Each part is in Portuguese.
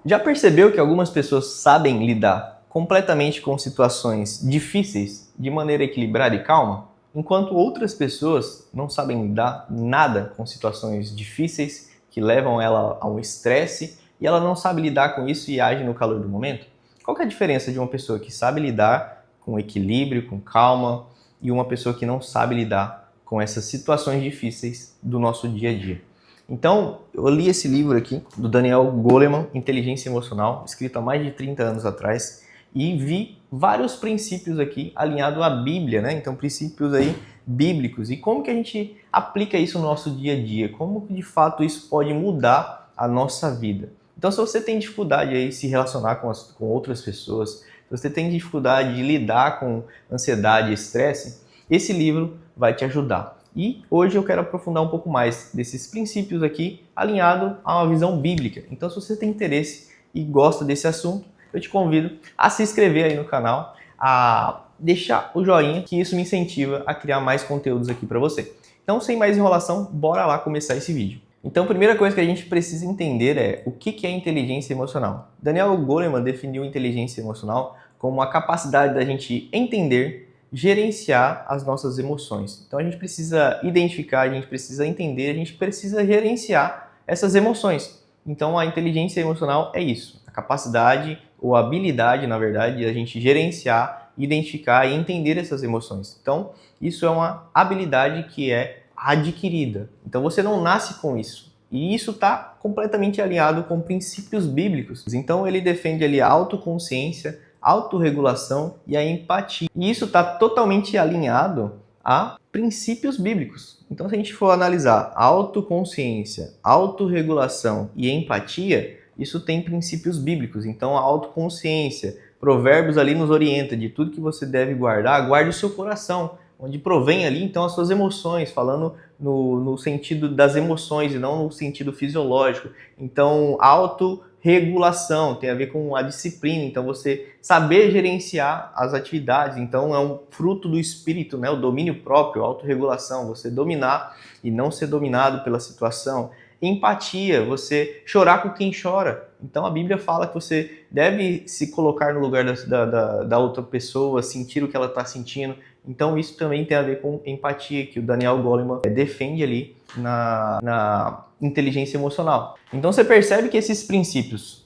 Já percebeu que algumas pessoas sabem lidar completamente com situações difíceis de maneira equilibrada e calma, enquanto outras pessoas não sabem lidar nada com situações difíceis que levam ela a um estresse e ela não sabe lidar com isso e age no calor do momento? Qual que é a diferença de uma pessoa que sabe lidar com equilíbrio, com calma, e uma pessoa que não sabe lidar com essas situações difíceis do nosso dia a dia? Então, eu li esse livro aqui, do Daniel Goleman, Inteligência Emocional, escrito há mais de 30 anos atrás, e vi vários princípios aqui alinhados à Bíblia, né? Então, princípios aí bíblicos. E como que a gente aplica isso no nosso dia a dia? Como que, de fato, isso pode mudar a nossa vida? Então, se você tem dificuldade aí de se relacionar com outras pessoas, se você tem dificuldade de lidar com ansiedade e estresse, esse livro vai te ajudar. E hoje eu quero aprofundar um pouco mais desses princípios aqui, alinhado a uma visão bíblica. Então, se você tem interesse e gosta desse assunto, eu te convido a se inscrever aí no canal, a deixar o joinha, que isso me incentiva a criar mais conteúdos aqui para você. Então, sem mais enrolação, bora lá começar esse vídeo. Então, a primeira coisa que a gente precisa entender é o que é inteligência emocional. Daniel Goleman definiu inteligência emocional como a capacidade da gente entender, gerenciar as nossas emoções. Então a gente precisa identificar, a gente precisa entender, a gente precisa gerenciar essas emoções. Então a inteligência emocional é isso, a capacidade ou a habilidade, na verdade, de a gente gerenciar, identificar e entender essas emoções. Então isso é uma habilidade que é adquirida. Então você não nasce com isso. E isso está completamente alinhado com princípios bíblicos. Então ele defende ali a autoconsciência, autorregulação e a empatia. E isso está totalmente alinhado a princípios bíblicos. Então, se a gente for analisar autoconsciência, autorregulação e empatia, isso tem princípios bíblicos. Então, a autoconsciência, Provérbios ali nos orienta de tudo que você deve guardar, guarde o seu coração, onde provém ali então as suas emoções, falando no sentido das emoções e não no sentido fisiológico. Então, autorregulação tem a ver com a disciplina, então você saber gerenciar as atividades, então é um fruto do espírito, né? O domínio próprio, a autorregulação, você dominar e não ser dominado pela situação. Empatia, você chorar com quem chora. Então a Bíblia fala que você deve se colocar no lugar da outra pessoa, sentir o que ela está sentindo. Então isso também tem a ver com empatia, que o Daniel Goleman defende ali na inteligência emocional. Então você percebe que esses princípios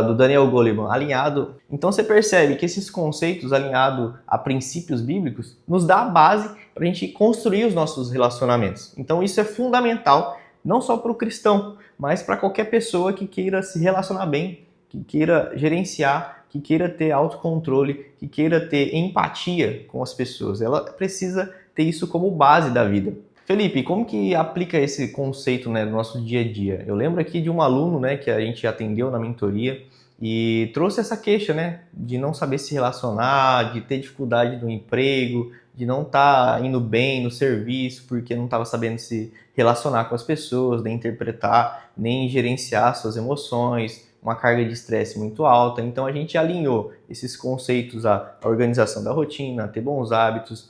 do Daniel Goleman alinhado, então você percebe que esses conceitos alinhados a princípios bíblicos nos dá a base para a gente construir os nossos relacionamentos. Então isso é fundamental, não só para o cristão, mas para qualquer pessoa que queira se relacionar bem, que queira gerenciar, que queira ter autocontrole, que queira ter empatia com as pessoas. Ela precisa ter isso como base da vida. Felipe, como que aplica esse conceito, né, no nosso dia a dia? Eu lembro aqui de um aluno, né, que a gente atendeu na mentoria e trouxe essa queixa, né, de não saber se relacionar, de ter dificuldade no emprego, de não estar indo bem no serviço porque não estava sabendo se relacionar com as pessoas, nem interpretar, nem gerenciar suas emoções, uma carga de estresse muito alta. Então a gente alinhou esses conceitos à organização da rotina, a ter bons hábitos,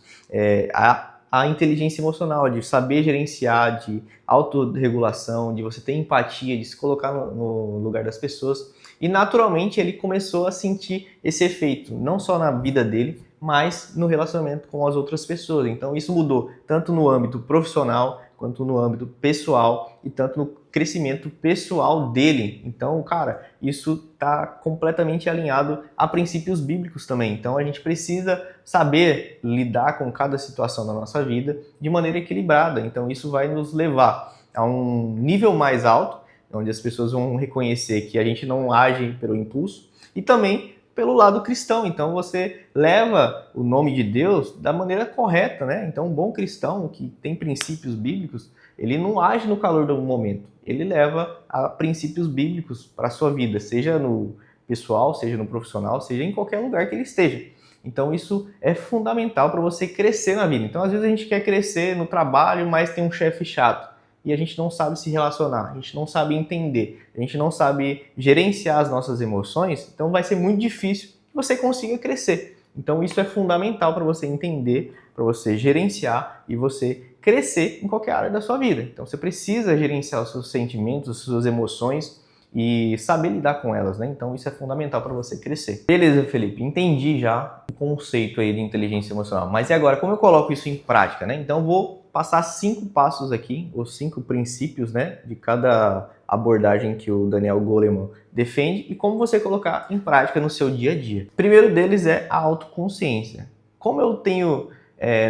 a inteligência emocional, de saber gerenciar, de autorregulação, de você ter empatia, de se colocar no lugar das pessoas. E naturalmente ele começou a sentir esse efeito, não só na vida dele, mas no relacionamento com as outras pessoas. Então isso mudou tanto no âmbito profissional, quanto no âmbito pessoal e tanto no crescimento pessoal dele. Então, cara, isso está completamente alinhado a princípios bíblicos também. Então a gente precisa saber lidar com cada situação da nossa vida de maneira equilibrada. Então isso vai nos levar a um nível mais alto, onde as pessoas vão reconhecer que a gente não age pelo impulso e também pelo lado cristão. Então você leva o nome de Deus da maneira correta, né? Então um bom cristão que tem princípios bíblicos, ele não age no calor do momento. Ele leva a princípios bíblicos para a sua vida, seja no pessoal, seja no profissional, seja em qualquer lugar que ele esteja. Então isso é fundamental para você crescer na vida. Então às vezes a gente quer crescer no trabalho, mas tem um chefe chato. E a gente não sabe se relacionar, a gente não sabe entender, a gente não sabe gerenciar as nossas emoções, então vai ser muito difícil que você consiga crescer. Então isso é fundamental para você entender, para você gerenciar e você crescer em qualquer área da sua vida. Então você precisa gerenciar os seus sentimentos, as suas emoções e saber lidar com elas, né? Então isso é fundamental para você crescer. Beleza, Felipe, entendi já o conceito aí de inteligência emocional, mas e agora, como eu coloco isso em prática, né? Então eu vou passar 5 passos aqui, os 5 princípios, né, de cada abordagem que o Daniel Goleman defende e como você colocar em prática no seu dia a dia. O primeiro deles é a autoconsciência. Como eu tenho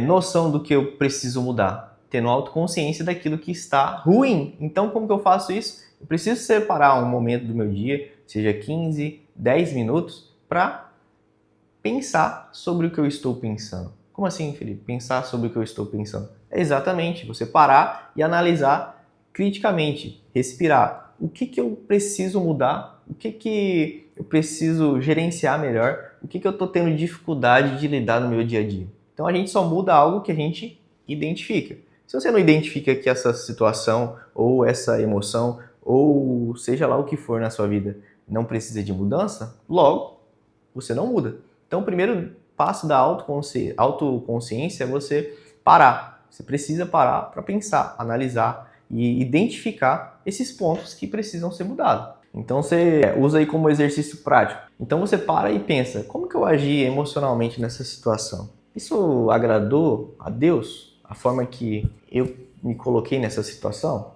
noção do que eu preciso mudar? Tendo autoconsciência daquilo que está ruim. Então, como que eu faço isso? Eu preciso separar um momento do meu dia, seja 15, 10 minutos, para pensar sobre o que eu estou pensando. Como assim, Felipe? Pensar sobre o que eu estou pensando? É exatamente você parar e analisar criticamente, respirar. O que eu preciso mudar? O que eu preciso gerenciar melhor? O que eu estou tendo dificuldade de lidar no meu dia a dia? Então a gente só muda algo que a gente identifica. Se você não identifica que essa situação ou essa emoção ou seja lá o que for na sua vida não precisa de mudança, logo você não muda. Então o primeiro passo da autoconsciência é você parar. Você precisa parar para pensar, analisar e identificar esses pontos que precisam ser mudados. Então você usa aí como exercício prático. Então você para e pensa, como que eu agi emocionalmente nessa situação? Isso agradou a Deus? A forma que eu me coloquei nessa situação?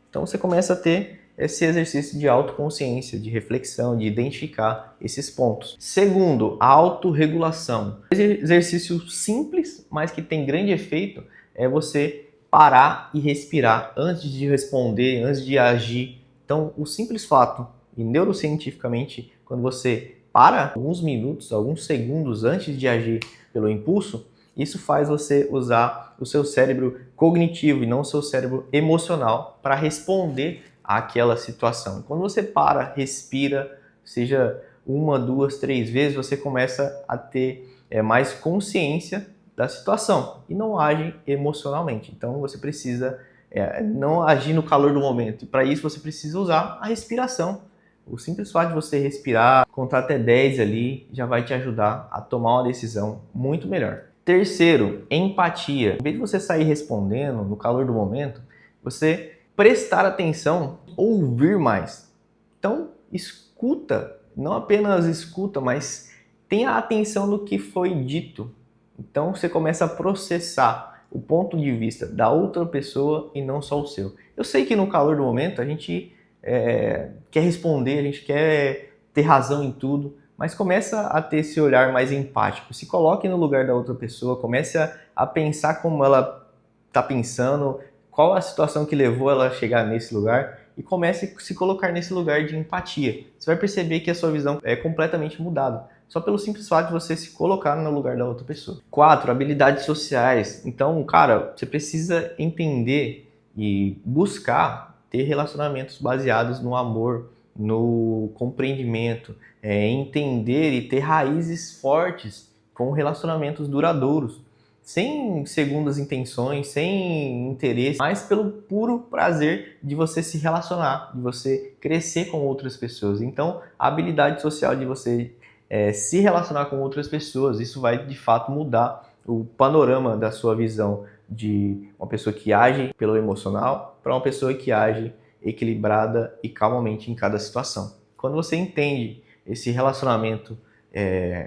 Então você começa a ter esse exercício de autoconsciência, de reflexão, de identificar esses pontos. Segundo, a autorregulação. Exercício simples, mas que tem grande efeito, é você parar e respirar antes de responder, antes de agir. Então, o simples fato, e neurocientificamente, quando você para alguns minutos, alguns segundos antes de agir pelo impulso, isso faz você usar o seu cérebro cognitivo e não o seu cérebro emocional para responder àquela situação. Quando você para, respira, seja 1, 2, 3 vezes, você começa a ter mais consciência da situação e não age emocionalmente. Então você precisa não agir no calor do momento. E para isso você precisa usar a respiração. O simples fato de você respirar, contar até 10 ali, já vai te ajudar a tomar uma decisão muito melhor. Terceiro, empatia. Em vez de você sair respondendo no calor do momento, você prestar atenção, ouvir mais. Então, escuta, não apenas escuta, mas tenha atenção no que foi dito. Então, você começa a processar o ponto de vista da outra pessoa e não só o seu. Eu sei que no calor do momento a gente quer responder, a gente quer ter razão em tudo, mas começa a ter esse olhar mais empático. Se coloque no lugar da outra pessoa, comece a pensar como ela está pensando, qual a situação que levou ela a chegar nesse lugar e comece a se colocar nesse lugar de empatia. Você vai perceber que a sua visão é completamente mudada, só pelo simples fato de você se colocar no lugar da outra pessoa. 4, habilidades sociais. Então, cara, você precisa entender e buscar ter relacionamentos baseados no amor, no compreendimento, entender e ter raízes fortes com relacionamentos duradouros, sem segundas intenções, sem interesse, mas pelo puro prazer de você se relacionar, de você crescer com outras pessoas. Então, a habilidade social de você se relacionar com outras pessoas, isso vai de fato mudar o panorama da sua visão de uma pessoa que age pelo emocional para uma pessoa que age equilibrada e calmamente em cada situação. Quando você entende esse relacionamento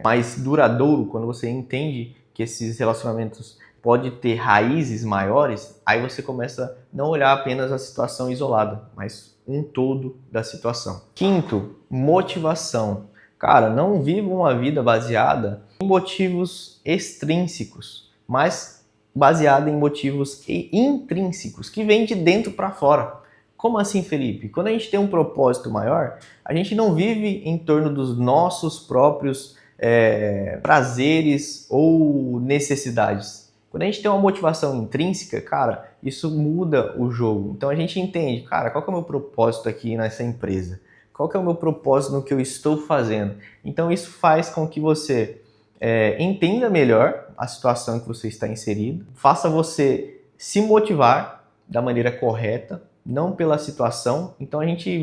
mais duradouro, quando você entende que esses relacionamentos podem ter raízes maiores, aí você começa a não olhar apenas a situação isolada, mas um todo da situação. Quinto, motivação. Cara, não viva uma vida baseada em motivos extrínsecos, mas baseada em motivos intrínsecos, que vêm de dentro para fora. Como assim, Felipe? Quando a gente tem um propósito maior, a gente não vive em torno dos nossos próprios prazeres ou necessidades. Quando a gente tem uma motivação intrínseca, cara, isso muda o jogo. Então a gente entende, cara, qual que é o meu propósito aqui nessa empresa? Qual que é o meu propósito no que eu estou fazendo? Então isso faz com que você entenda melhor a situação que você está inserido, faça você se motivar da maneira correta, não pela situação. Então a gente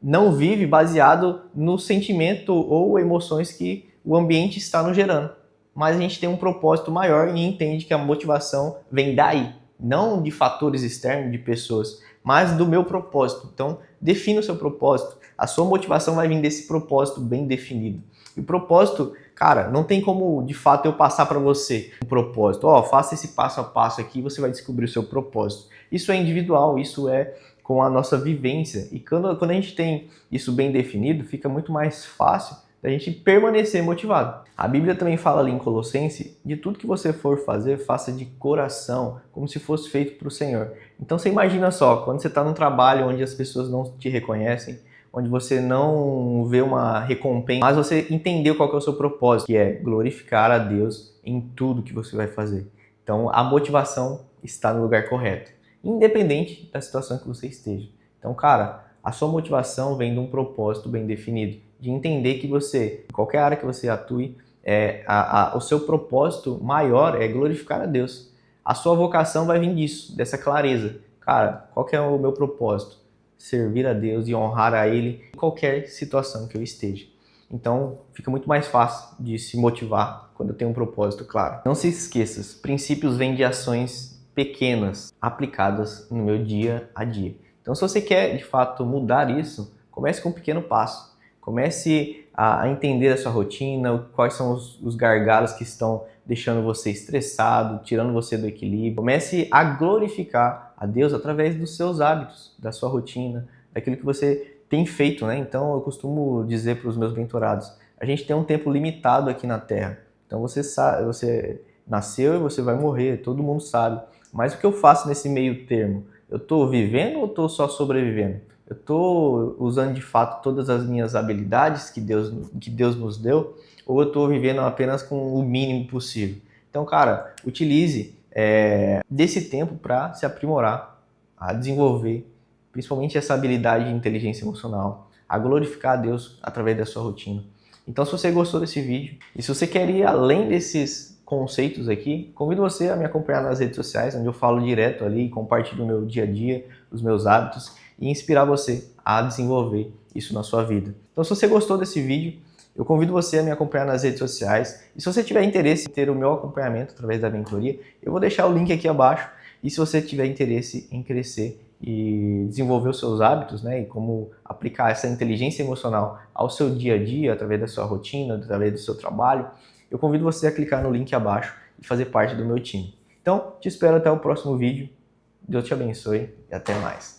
não vive baseado no sentimento ou emoções que o ambiente está nos gerando. Mas a gente tem um propósito maior e entende que a motivação vem daí, não de fatores externos, de pessoas, mas do meu propósito. Então defina o seu propósito. A sua motivação vai vir desse propósito bem definido. E o propósito, cara, não tem como de fato eu passar para você um propósito. Faça esse passo a passo aqui e você vai descobrir o seu propósito. Isso é individual, isso é com a nossa vivência. E quando a gente tem isso bem definido, fica muito mais fácil da gente permanecer motivado. A Bíblia também fala ali em Colossenses, de tudo que você for fazer, faça de coração, como se fosse feito para o Senhor. Então você imagina só, quando você está num trabalho onde as pessoas não te reconhecem, onde você não vê uma recompensa, mas você entendeu qual que é o seu propósito, que é glorificar a Deus em tudo que você vai fazer. Então a motivação está no lugar correto, independente da situação que você esteja. Então, cara, a sua motivação vem de um propósito bem definido, de entender que você, em qualquer área que você atue, o seu propósito maior é glorificar a Deus. A sua vocação vai vir disso, dessa clareza. Cara, qual que é o meu propósito? Servir a Deus e honrar a Ele em qualquer situação que eu esteja. Então, fica muito mais fácil de se motivar quando eu tenho um propósito claro. Não se esqueça, os princípios vêm de ações pequenas, aplicadas no meu dia a dia. Então, se você quer, de fato, mudar isso, comece com um pequeno passo. Comece a entender a sua rotina, quais são os gargalos que estão deixando você estressado, tirando você do equilíbrio. Comece a glorificar a Deus através dos seus hábitos, da sua rotina, daquilo que você tem feito, né? Então, eu costumo dizer para os meus mentorados, a gente tem um tempo limitado aqui na Terra. Então, você sabe, você nasceu e você vai morrer, todo mundo sabe. Mas o que eu faço nesse meio termo? Eu estou vivendo ou estou só sobrevivendo? Eu estou usando de fato todas as minhas habilidades que Deus nos deu, ou eu estou vivendo apenas com o mínimo possível? Então, cara, utilize desse tempo para se aprimorar, a desenvolver, principalmente essa habilidade de inteligência emocional, a glorificar a Deus através da sua rotina. Então, se você gostou desse vídeo e se você quer ir além desses conceitos aqui, convido você a me acompanhar nas redes sociais, onde eu falo direto ali, compartilho o meu dia a dia, os meus hábitos, e inspirar você a desenvolver isso na sua vida. Então, se você gostou desse vídeo, eu convido você a me acompanhar nas redes sociais. E se você tiver interesse em ter o meu acompanhamento através da mentoria, eu vou deixar o link aqui abaixo. E se você tiver interesse em crescer e desenvolver os seus hábitos, né, e como aplicar essa inteligência emocional ao seu dia a dia, através da sua rotina, através do seu trabalho, eu convido você a clicar no link abaixo e fazer parte do meu time. Então, te espero até o próximo vídeo. Deus te abençoe e até mais.